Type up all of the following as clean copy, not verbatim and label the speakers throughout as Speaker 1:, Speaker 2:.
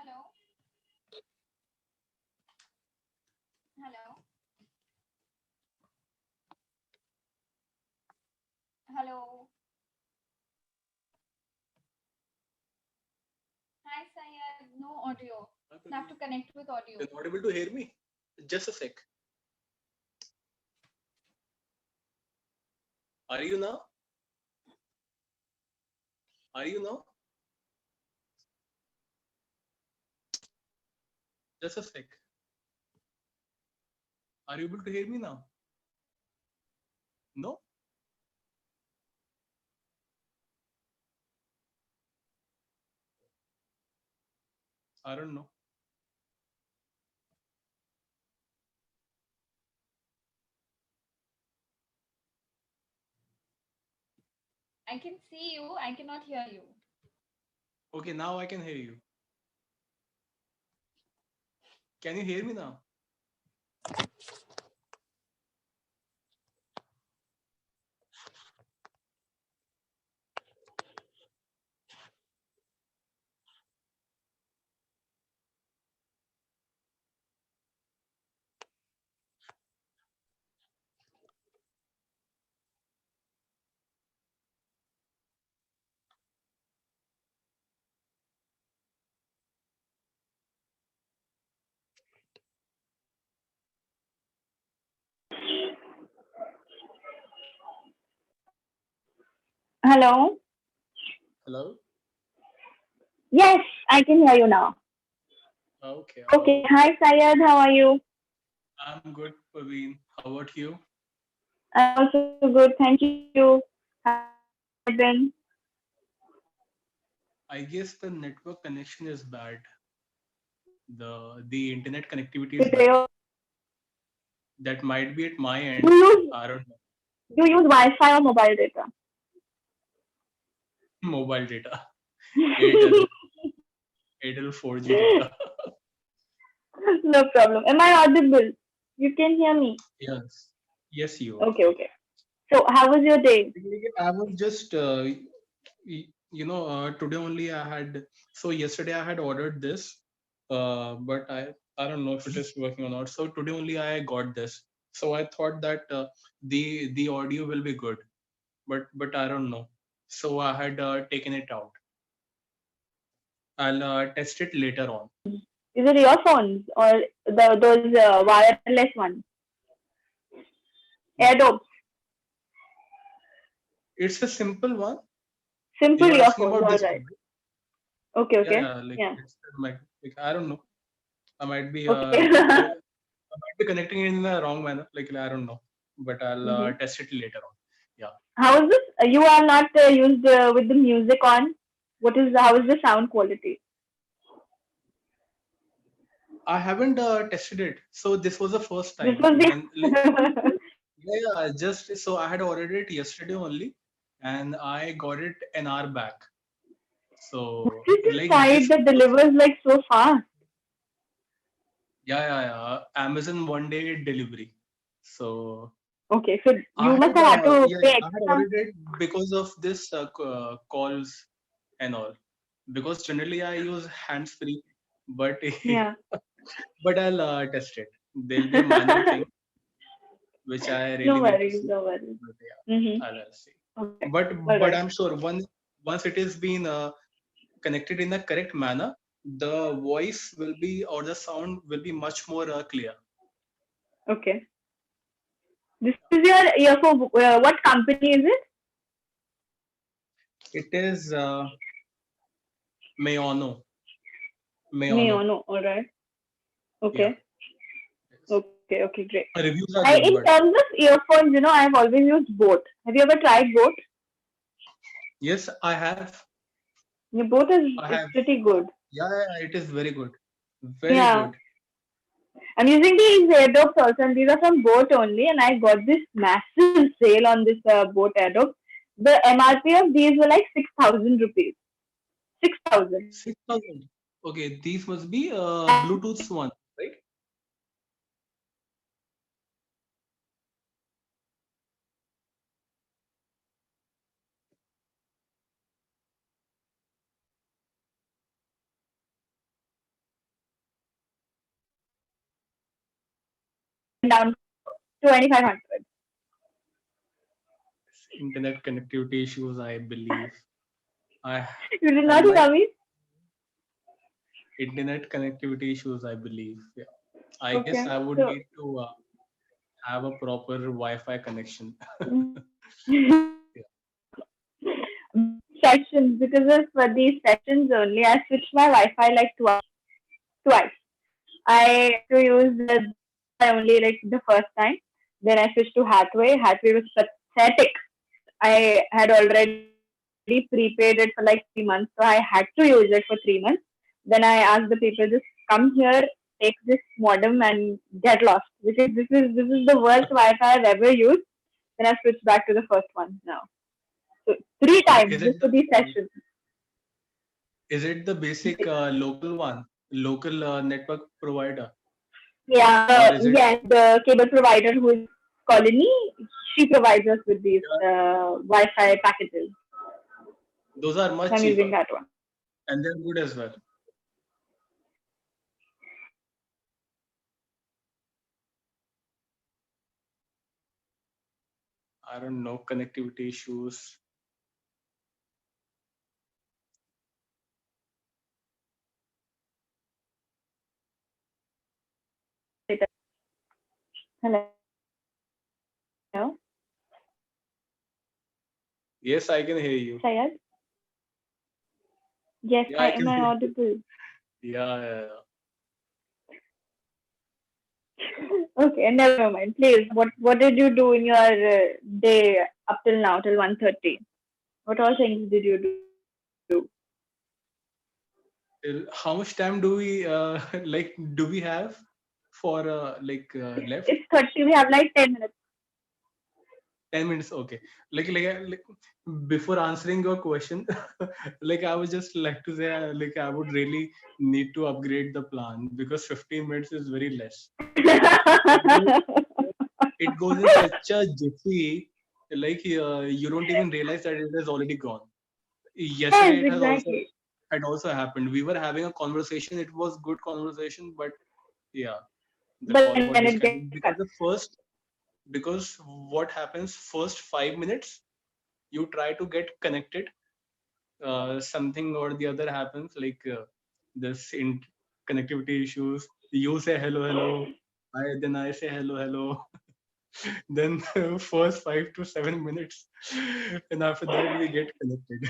Speaker 1: Hello, hello, hello. Hi, Sayed. No audio. You have to connect with audio.
Speaker 2: You're not able to hear me? Just a sec. Are you now? Are you now? Just a sec. Are you able to hear me now? No? I don't know.
Speaker 1: I can see you. I cannot hear you.
Speaker 2: Okay, now I can hear you. Can you hear me now?
Speaker 3: Hello.
Speaker 2: Hello?
Speaker 3: Yes, I can hear you now.
Speaker 2: Okay.
Speaker 3: Okay. Hi, Sayed. How are you?
Speaker 2: I'm good, Paveen. How about you?
Speaker 3: I'm also good. Thank you. How's your day been?
Speaker 2: I guess the network connection is bad. The internet connectivity is
Speaker 3: With
Speaker 2: bad.
Speaker 3: your,
Speaker 2: That might be at my
Speaker 3: do
Speaker 2: end.
Speaker 3: you use
Speaker 2: I don't know.
Speaker 3: do you use Wi-Fi or mobile data?
Speaker 2: Mobile data. Airtel. Airtel 4G data.
Speaker 3: No problem. Am I audible? You can hear me.
Speaker 2: Yes. Yes, you are.
Speaker 3: Okay. Okay. So, how was your day?
Speaker 2: I was just, today only I had, so yesterday I had ordered this, but I don't know if it is working or not. So today only I got this. So I thought that the audio will be good, but I don't know. So I had taken it out. I'll test it later on.
Speaker 3: Is it earphones or those wireless ones? AirDops.
Speaker 2: It's a simple one.
Speaker 3: Simple
Speaker 2: You are asking
Speaker 3: earphones.
Speaker 2: about
Speaker 3: All
Speaker 2: this
Speaker 3: right.
Speaker 2: one, right?
Speaker 3: Okay.
Speaker 2: Yeah,
Speaker 3: Okay.
Speaker 2: yeah. Like
Speaker 3: Yeah.
Speaker 2: it's like I don't know. I might be
Speaker 3: Okay.
Speaker 2: I might be connecting it in the wrong manner. Like I don't know, but I'll
Speaker 3: hmm
Speaker 2: test it later on. Yeah,
Speaker 3: How is this? You are not used with the music on. What is how is the sound quality?
Speaker 2: I haven't tested it. So this was the first
Speaker 3: This
Speaker 2: time
Speaker 3: was
Speaker 2: when like
Speaker 3: the
Speaker 2: yeah, yeah, just so I had ordered it yesterday only, and I got it an hour back.
Speaker 3: what
Speaker 2: So
Speaker 3: is this
Speaker 2: like
Speaker 3: site
Speaker 2: this
Speaker 3: that
Speaker 2: was
Speaker 3: delivers like so fast?
Speaker 2: yeah, yeah, yeah. Amazon one day delivery. So
Speaker 3: Okay, so
Speaker 2: I
Speaker 3: you must
Speaker 2: had
Speaker 3: have had to
Speaker 2: yeah,
Speaker 3: pay
Speaker 2: I had
Speaker 3: extra.
Speaker 2: ordered it because of this calls and all. Because generally I use hands free, but
Speaker 3: Yeah.
Speaker 2: but I'll test it. There'll be a minor thing which I
Speaker 3: No
Speaker 2: really need to
Speaker 3: worries,
Speaker 2: see.
Speaker 3: no worries.
Speaker 2: But yeah,
Speaker 3: Mm-hmm.
Speaker 2: I'll see.
Speaker 3: Okay.
Speaker 2: But
Speaker 3: All
Speaker 2: but
Speaker 3: right.
Speaker 2: I'm sure once it is being connected in the correct manner, the voice will be or the sound will be much more clear.
Speaker 3: Okay. This is your earphone. What company is it?
Speaker 2: It is Mayono.
Speaker 3: Mio.
Speaker 2: Mayono.
Speaker 3: No. All right.
Speaker 2: Yeah.
Speaker 3: Okay.
Speaker 2: Yes.
Speaker 3: Okay. Okay. Great.
Speaker 2: Reviews are
Speaker 3: I
Speaker 2: good,
Speaker 3: in
Speaker 2: but
Speaker 3: terms of earphones, I've always used both. Have you ever tried both?
Speaker 2: yes, I have.
Speaker 3: Yeah, both
Speaker 2: I
Speaker 3: is
Speaker 2: have.
Speaker 3: pretty good.
Speaker 2: Yeah, yeah, yeah, it is very good. Very
Speaker 3: Yeah.
Speaker 2: good.
Speaker 3: I'm using these AirDrops also, and these are from Boat only. And I got this massive sale on this Boat AirDrop. The MRP of these were like 6,000 rupees. 6,000.
Speaker 2: 6,000. Okay, these must be
Speaker 3: And
Speaker 2: Bluetooth one, right?
Speaker 3: down to 2500.
Speaker 2: Internet connectivity issues, I believe. I
Speaker 3: You did
Speaker 2: I
Speaker 3: not
Speaker 2: might
Speaker 3: tell me?
Speaker 2: internet connectivity issues, I believe. Yeah. I guess
Speaker 3: Okay.
Speaker 2: I would
Speaker 3: So,
Speaker 2: need to have a proper Wi-Fi connection. Yeah.
Speaker 3: sessions, because of for these sessions only, I switched my Wi-Fi like twice. I to use the only like the first time. Then I switched to Hathway. Hathway was pathetic. I had already prepaid it for like 3 months, so I had to use it for 3 months. Then I asked the people, just come here, take this modem and get lost, because this is the worst Wi-Fi I've ever used. Then I switched back to the first one now. So three
Speaker 2: Okay.
Speaker 3: times just for these sessions.
Speaker 2: Is it the basic local one, local network provider,
Speaker 3: Yeah,
Speaker 2: or is it?
Speaker 3: yes, the cable provider who is Colony, she provides us with these
Speaker 2: Yeah,
Speaker 3: Wi-Fi packages.
Speaker 2: those are
Speaker 3: So
Speaker 2: much
Speaker 3: I'm using
Speaker 2: cheaper
Speaker 3: that one.
Speaker 2: and they're good as well. I don't know, connectivity issues.
Speaker 3: Hello.
Speaker 2: Yes, I can hear you.
Speaker 3: Sayed? Yes,
Speaker 2: Yeah, I
Speaker 3: am
Speaker 2: can
Speaker 3: I
Speaker 2: hear you.
Speaker 3: audible?
Speaker 2: Yeah, yeah, yeah.
Speaker 3: Okay, never mind. Please, what did you do in your day up till now, till 1:30? What all things did you do?
Speaker 2: How much time do we like? Do we have for left?
Speaker 3: It's 30. We have like 10 minutes.
Speaker 2: 10 minutes. Okay. Like before answering your question, like I would just like to say, like I would really need to upgrade the plan because 15 minutes is very less. It goes, it goes in such a jiffy, like you don't even realize that it has already gone.
Speaker 3: Yes,
Speaker 2: Yesterday it has also
Speaker 3: exactly.
Speaker 2: had also happened. We were having a conversation. It was good conversation, but yeah, the
Speaker 3: But
Speaker 2: call
Speaker 3: then
Speaker 2: got
Speaker 3: it gets
Speaker 2: disconnected
Speaker 3: cut.
Speaker 2: because what happens first 5 minutes you try to get connected, something or the other happens, like this in connectivity issues. You say hello, then I say hello. Then first 5 to 7 minutes, and after that we get connected.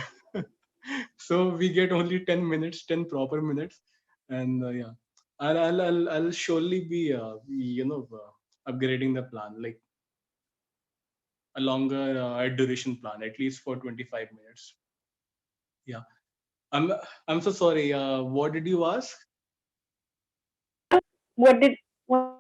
Speaker 2: So we get only 10 minutes, 10 proper minutes, and yeah, I'll surely be upgrading the plan, like a longer duration plan, at least for 25 minutes. Yeah. I'm I'm so sorry. What did you ask?
Speaker 3: What did what,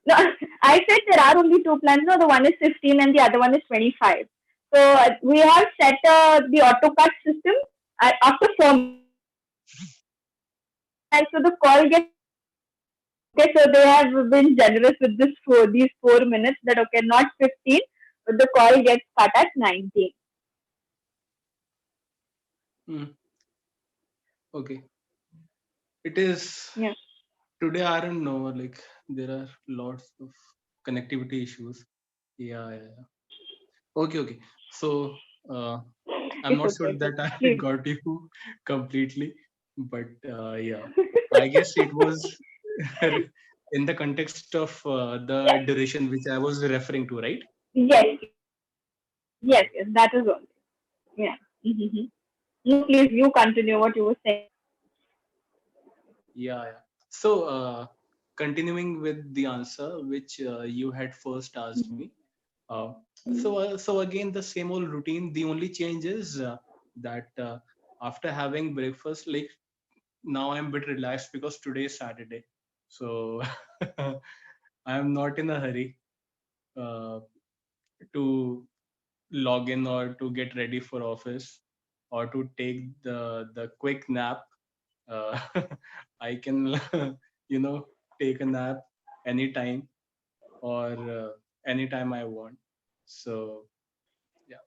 Speaker 3: no, I said there are only two plans. No, the one is 15 and the other one is 25. So we have set the auto cut system after 4 minutes. So the call gets okay. So they have been generous with these 4 minutes, that okay, not 15, but the call gets cut at 19.
Speaker 2: Hmm, okay. It is
Speaker 3: Yeah.
Speaker 2: today. I don't know. Like there are lots of connectivity issues. Yeah, yeah, yeah. Okay, okay. So I'm
Speaker 3: It's
Speaker 2: not
Speaker 3: okay.
Speaker 2: sure
Speaker 3: It's
Speaker 2: that
Speaker 3: okay.
Speaker 2: I
Speaker 3: Please.
Speaker 2: got you completely, but yeah, I guess it was in the context of the
Speaker 3: Yes.
Speaker 2: duration which I was referring to, right?
Speaker 3: Yes. Yes. Yes. That is only. Yeah. Mm-hmm. No, please, you continue what you were saying.
Speaker 2: Yeah, yeah. So, continuing with the answer which you had first asked me. Uh, so again, the same old routine. The only change is that after having breakfast, like now I'm a bit relaxed because today is Saturday. So I am not in a hurry uh, to log in or to get ready for office or to take the quick nap. uh, I can you know take a nap anytime or anytime I want. So yeah,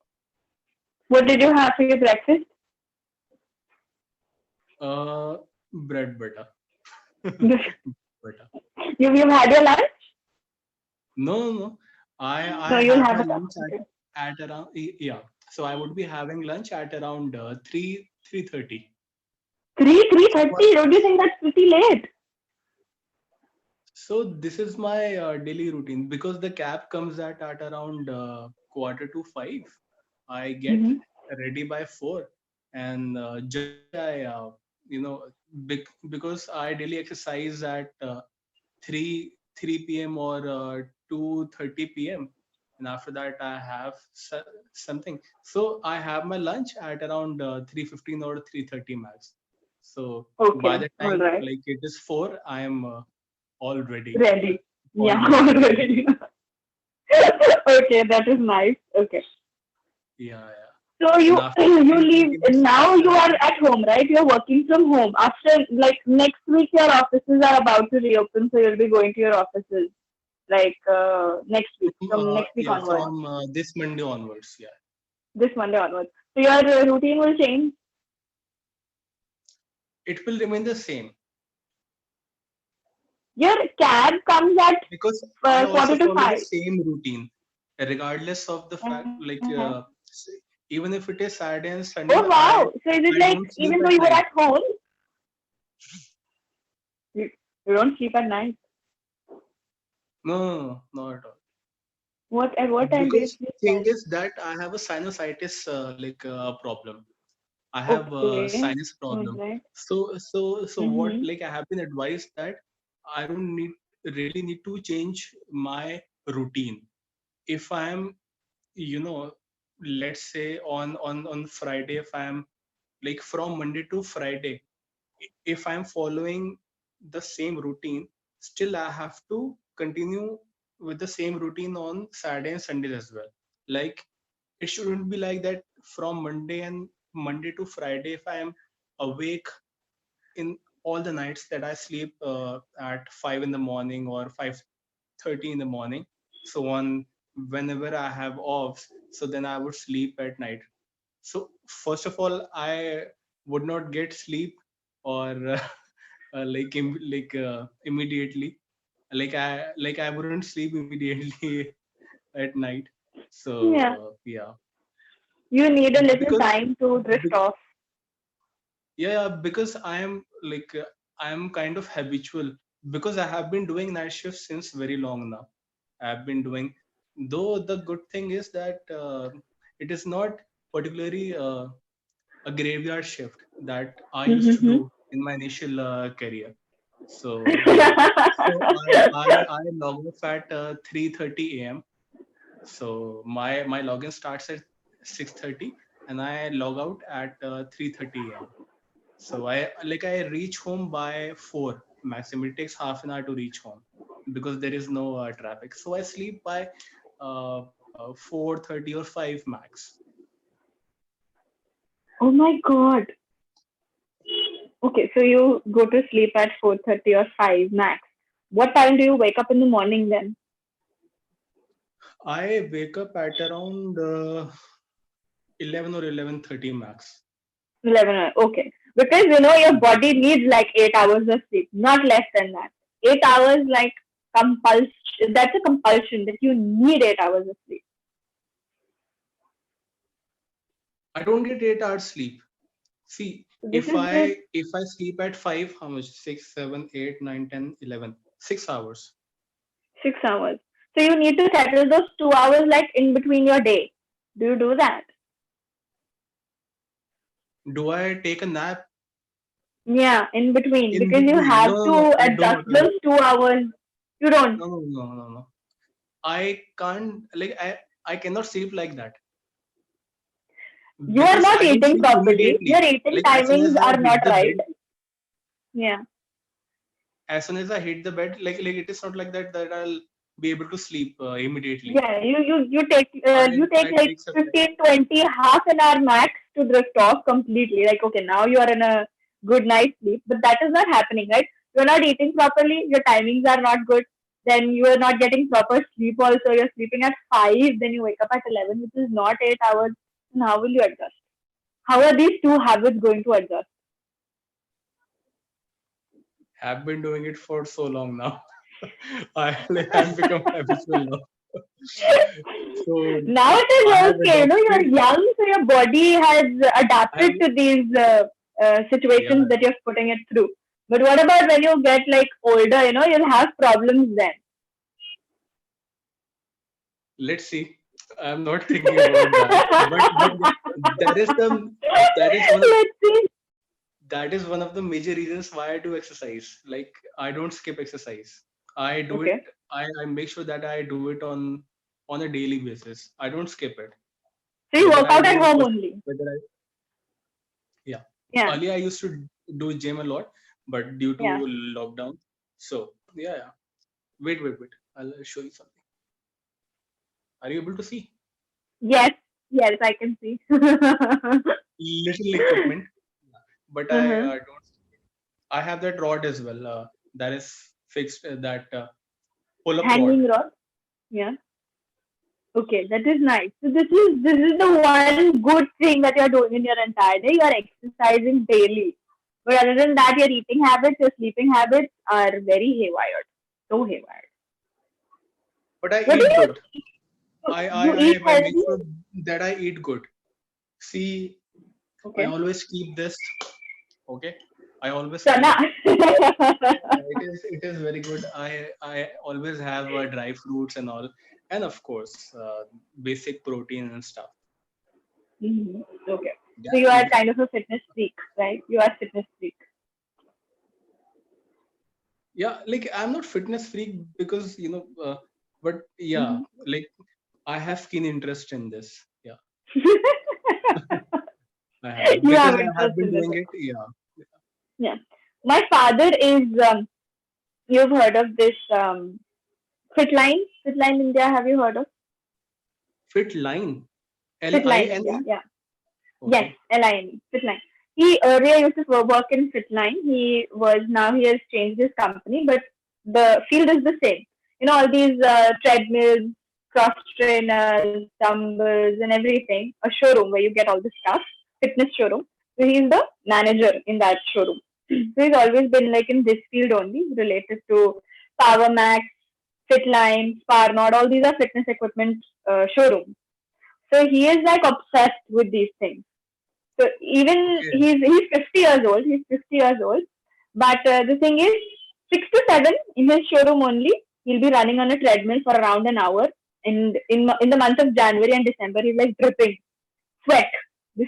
Speaker 3: What did you have for your breakfast?
Speaker 2: uh, bread butter. But
Speaker 3: You've had your lunch?
Speaker 2: no. I
Speaker 3: No, you'll
Speaker 2: have
Speaker 3: have
Speaker 2: my
Speaker 3: a cup.
Speaker 2: lunch
Speaker 3: Okay.
Speaker 2: at around yeah. So I would be having lunch at around 3:30.
Speaker 3: 3:30. Don't you think that's pretty late?
Speaker 2: So this is my daily routine because the cab comes at around quarter to five. I get
Speaker 3: Mm-hmm.
Speaker 2: ready by four, and generally I you know because I daily exercise at 3 p.m. or 2:30 p.m. and after that I have something. So I have my lunch at around 3:15 or 3:30 max. So by
Speaker 3: Okay.
Speaker 2: the
Speaker 3: All
Speaker 2: time
Speaker 3: right.
Speaker 2: like it is four, I am already
Speaker 3: Ready. Yeah,
Speaker 2: already ready.
Speaker 3: already. Okay, that is nice. Okay.
Speaker 2: Yeah, yeah.
Speaker 3: So you
Speaker 2: And after
Speaker 3: you
Speaker 2: 15,
Speaker 3: leave
Speaker 2: 20 minutes,
Speaker 3: now. You
Speaker 2: I
Speaker 3: are at home, right? You're working from home. After like next week, your offices are about to reopen, so you'll be going to your offices like next week, from next week
Speaker 2: yeah,
Speaker 3: onwards,
Speaker 2: from this Monday onwards. Yeah,
Speaker 3: this Monday onwards. So your routine will change.
Speaker 2: it will remain the same
Speaker 3: Your cab comes at
Speaker 2: because I also
Speaker 3: quarter to
Speaker 2: follow the
Speaker 3: 5.
Speaker 2: same routine, regardless of the fact.
Speaker 3: Uh-huh.
Speaker 2: Even if it is Saturday and
Speaker 3: Oh
Speaker 2: Sunday, I
Speaker 3: wow! So is it
Speaker 2: I
Speaker 3: like
Speaker 2: don't sleep
Speaker 3: even though
Speaker 2: at
Speaker 3: you were
Speaker 2: night.
Speaker 3: at home, you don't sleep at night?
Speaker 2: No, not at all.
Speaker 3: What at what time do you
Speaker 2: Because
Speaker 3: sleep
Speaker 2: thing
Speaker 3: then?
Speaker 2: is that I have a sinusitis problem. I have a
Speaker 3: Okay.
Speaker 2: sinus
Speaker 3: All
Speaker 2: problem.
Speaker 3: right.
Speaker 2: So what
Speaker 3: Mm-hmm.
Speaker 2: like I have been advised that I don't really need to change my routine. If I am, you know, let's say on Friday, if I am like from Monday to Friday, if I'm following the same routine, still I have to continue with the same routine on Saturday and Sundays as well. Like it shouldn't be like that from Monday to Friday. If I am awake in all the nights that I sleep at 5 in the morning or 5:30 in the morning, so on whenever I have offs, so then I would sleep at night. So first of all, I would not get sleep or immediately. Like I wouldn't sleep immediately at night.
Speaker 3: Yeah.
Speaker 2: So yeah,
Speaker 3: You need a little
Speaker 2: because
Speaker 3: time to drift off.
Speaker 2: yeah, because I am kind of habitual because I have been doing night shifts since very long now. I have been doing, though the good thing is that it is not particularly a graveyard shift that I used to
Speaker 3: Mm-hmm.
Speaker 2: do in my initial career. So yeah, so I log off at 3:30 a.m. So my login starts at 6:30 and I log out at 3:30 a.m. So I reach home by 4 maximum. It takes half an hour to reach home because there is no traffic. So I sleep by 4:30 or 5 max.
Speaker 3: Oh my god. Okay, so you go to sleep at 4:30 or 5 max. What time do you wake up in the morning then?
Speaker 2: I wake up at around 11 or 11:30 max.
Speaker 3: 11 hours. Okay. Because your body needs like 8 hours of sleep, not less than that. 8 hours like compulsion. That's a compulsion that you need 8 hours of sleep.
Speaker 2: I don't get 8 hours sleep. See,
Speaker 3: So this
Speaker 2: if
Speaker 3: is the
Speaker 2: I sleep at 5, how much? 6, 7, 8, 9, 10, 11. 6 hours.
Speaker 3: 6 hours. So you need to settle those 2 hours like in between your day. Do you do that?
Speaker 2: Do I take a nap
Speaker 3: Yeah, in between.
Speaker 2: in
Speaker 3: Because you
Speaker 2: between?
Speaker 3: have
Speaker 2: No,
Speaker 3: to
Speaker 2: I
Speaker 3: adjust
Speaker 2: don't.
Speaker 3: those 2 hours. You don't.
Speaker 2: No. I can't I cannot sleep like that
Speaker 3: You are
Speaker 2: because
Speaker 3: not
Speaker 2: I don't
Speaker 3: eating
Speaker 2: sleep
Speaker 3: properly. Your
Speaker 2: immediately.
Speaker 3: eating
Speaker 2: Like as soon
Speaker 3: timings
Speaker 2: as I
Speaker 3: are not
Speaker 2: hit the
Speaker 3: right.
Speaker 2: bed,
Speaker 3: Yeah.
Speaker 2: as soon as I hit the bed, like it is not like that I'll be able to sleep immediately.
Speaker 3: Yeah, you take
Speaker 2: I
Speaker 3: like
Speaker 2: take some time.
Speaker 3: 15, 20, half an hour max to drift off completely. Like, okay, now you are in a good night's sleep, but that is not happening, right? You're not eating properly, your timings are not good, then you are not getting proper sleep also. You're sleeping at 5, then you wake up at 11, which is not 8 hours. And how will you adjust? How are these two habits going to adjust?
Speaker 2: have been doing it for so long now. I'm become habitual now. So
Speaker 3: Now it
Speaker 2: I
Speaker 3: is
Speaker 2: have
Speaker 3: okay. You're
Speaker 2: adopted.
Speaker 3: young, so your body has
Speaker 2: I have,
Speaker 3: adapted to these
Speaker 2: yeah.
Speaker 3: situations that you're putting it through. But what about when you get like older? You'll have problems then.
Speaker 2: Let's see. I'm not thinking about that, but yeah, that is the that is one of
Speaker 3: Let's see.
Speaker 2: that is one of the major reasons why I do exercise. Like I don't skip exercise. I do it.
Speaker 3: Okay.
Speaker 2: I make sure that I do it on a daily basis. I don't skip it.
Speaker 3: So you
Speaker 2: Whether
Speaker 3: work
Speaker 2: I
Speaker 3: out at
Speaker 2: do
Speaker 3: home
Speaker 2: or
Speaker 3: only.
Speaker 2: whether I yeah.
Speaker 3: Yeah.
Speaker 2: Earlier I used to do gym a lot, but due to
Speaker 3: Yeah.
Speaker 2: lockdown, so yeah. Wait. I'll show you something. Are you able to see?
Speaker 3: Yes. Yes, I can see.
Speaker 2: Little equipment, but I
Speaker 3: Uh-huh.
Speaker 2: don't. I have that rod as well. That is fixed. That pull-up rod.
Speaker 3: Hanging rod. Yeah. Okay, that is nice. So this is the one good thing that you're doing in your entire day. You are exercising daily. But other than that, your eating habits, your sleeping habits are very haywire. So haywire.
Speaker 2: But I
Speaker 3: What do
Speaker 2: eat good.
Speaker 3: you eat
Speaker 2: I make
Speaker 3: healthy?
Speaker 2: sure that I eat good. See, I
Speaker 3: Okay.
Speaker 2: always keep this. Okay, I always
Speaker 3: Chana.
Speaker 2: keep. It is very good. I always have dry fruits and all, and of course basic protein and stuff.
Speaker 3: Mhm. Okay.
Speaker 2: Yeah,
Speaker 3: So you are
Speaker 2: yeah,
Speaker 3: kind of a fitness freak, right? You are fitness freak.
Speaker 2: yeah. Like I'm not fitness freak because but yeah,
Speaker 3: Mhm.
Speaker 2: like I have keen interest in this. Yeah, I have
Speaker 3: You
Speaker 2: because
Speaker 3: have
Speaker 2: I have
Speaker 3: interest
Speaker 2: been
Speaker 3: in this.
Speaker 2: doing it. Yeah,
Speaker 3: Yeah. My father is, you've heard of this Fitline? Fitline India, have you heard of?
Speaker 2: fit line.
Speaker 3: Fitline India,
Speaker 2: Line.
Speaker 3: yeah. Yes,
Speaker 2: Okay.
Speaker 3: LINE, Fitline. He earlier used to work in Fitline. Now he has changed his company, but the field is the same. All these treadmills, cross trainers, dumbbells, and everything. A showroom where you get all this stuff, fitness showroom. So he's the manager in that showroom. So he's always been like in this field only, related to Power Max, Fitline, Sparnod. All these are fitness equipment showrooms. So he is like obsessed with these things. So even
Speaker 2: Okay.
Speaker 3: he's 50 years old. He's 50 years old. But the thing is, 6 to 7 in his showroom only. He'll be running on a treadmill for around an hour. And in the month of January and December, he's like dripping sweat.